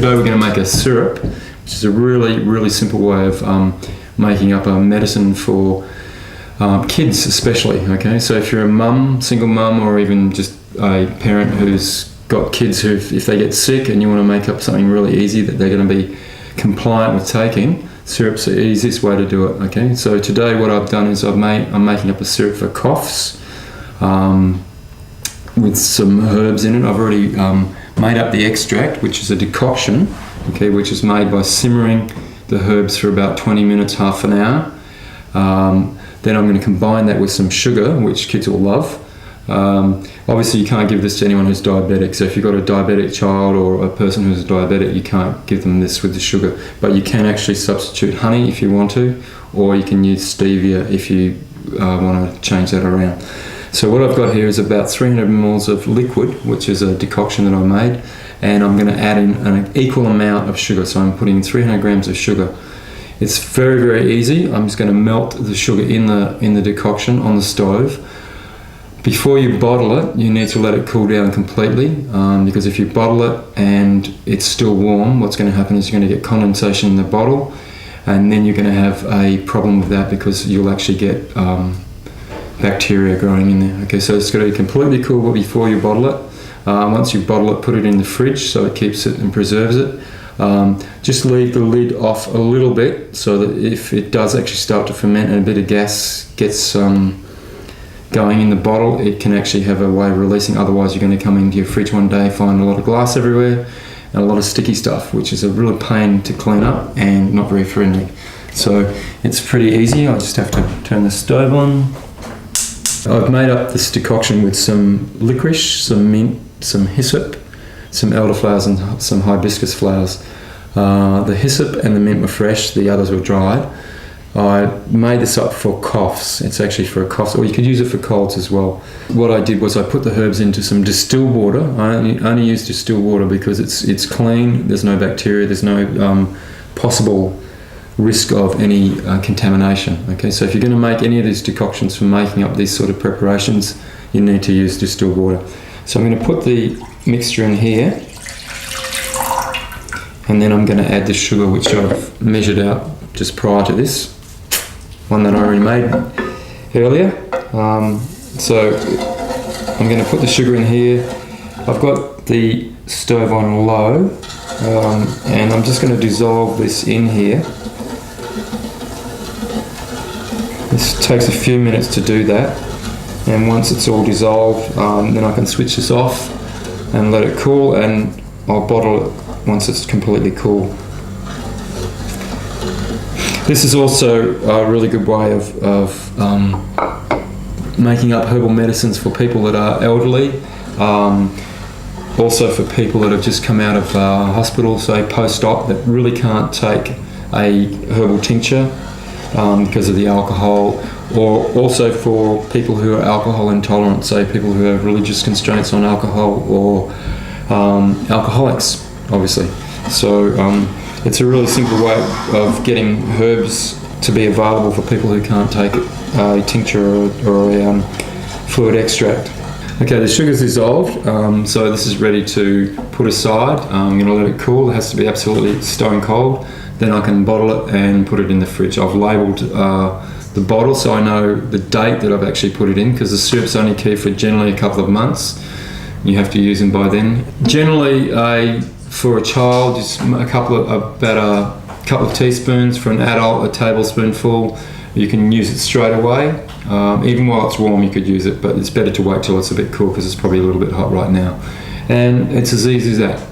Today we're going to make a syrup, which is a really simple way of making up a medicine for kids especially. Okay, so if you're a mum, single mum, or even just a parent who's got kids who, if they get sick and you want to make up something really easy that they're going to be compliant with taking, syrup's the easiest way to do it. Okay, so today what I've done is I'm making up a syrup for coughs with some herbs in it. I've already made up the extract, which is a decoction, okay, which is made by simmering the herbs for about 20 minutes, half an hour. Then I'm going to combine that with some sugar, which kids will love. Obviously you can't give this to anyone who's diabetic, so if you've got a diabetic child or a person who's diabetic, you can't give them this with the sugar, but you can actually substitute honey if you want to, or you can use stevia if you want to change that around. So what I've got here is about 300 ml of liquid, which is a decoction that I made, and I'm going to add in an equal amount of sugar, so I'm putting in 300 grams of sugar. It's very easy. I'm just going to melt the sugar in the decoction on the stove. Before you bottle it, you need to let it cool down completely, because if you bottle it and it's still warm, what's going to happen is you're going to get condensation in the bottle, and then you're going to have a problem with that because you'll actually get bacteria growing in there. Okay, so it's got to be completely cool before you bottle it. Once you bottle it, put it in the fridge so it keeps it and preserves it. Just leave the lid off a little bit so that if it does actually start to ferment and a bit of gas gets going in the bottle, it can actually have a way of releasing. Otherwise you're going to come into your fridge one day, find a lot of glass everywhere and a lot of sticky stuff, which is a real pain to clean up and not very friendly. So it's pretty easy. I just have to turn the stove on. I've made up this decoction with some licorice, some mint, some hyssop, some elderflowers and some hibiscus flowers. The hyssop and the mint were fresh, the others were dried. I made this up for coughs. It's actually for a cough, or you could use it for colds as well. What I did was I put the herbs into some distilled water. I only use distilled water because it's clean, there's no bacteria, there's no possible risk of any contamination. Okay, so if you're going to make any of these decoctions for making up these sort of preparations, you need to use distilled water. So I'm going to put the mixture in here, and then I'm going to add the sugar, which I've measured out just prior to this, one that I already made earlier. So I'm going to put the sugar in here. I've got the stove on low, and I'm just going to dissolve this in here. This takes a few minutes to do that, and once it's all dissolved, then I can switch this off and let it cool, and I'll bottle it once it's completely cool. This is also a really good way of making up herbal medicines for people that are elderly, also for people that have just come out of hospital, say post-op, that really can't take a herbal tincture because of the alcohol, or also for people who are alcohol intolerant, say people who have religious constraints on alcohol, or alcoholics, obviously. So it's a really simple way of getting herbs to be available for people who can't take a tincture or a fluid extract. Okay, the sugar's dissolved, so this is ready to put aside. I'm going to let it cool. It has to be absolutely stone cold. Then I can bottle it and put it in the fridge. I've labelled the bottle so I know the date that I've actually put it in, because the syrup's only key for generally a couple of months. You have to use them by then. Generally, for a child, just about a couple of teaspoons. For an adult, a tablespoonful. You can use it straight away. Even while it's warm, you could use it, but it's better to wait till it's a bit cool because it's probably a little bit hot right now. And it's as easy as that.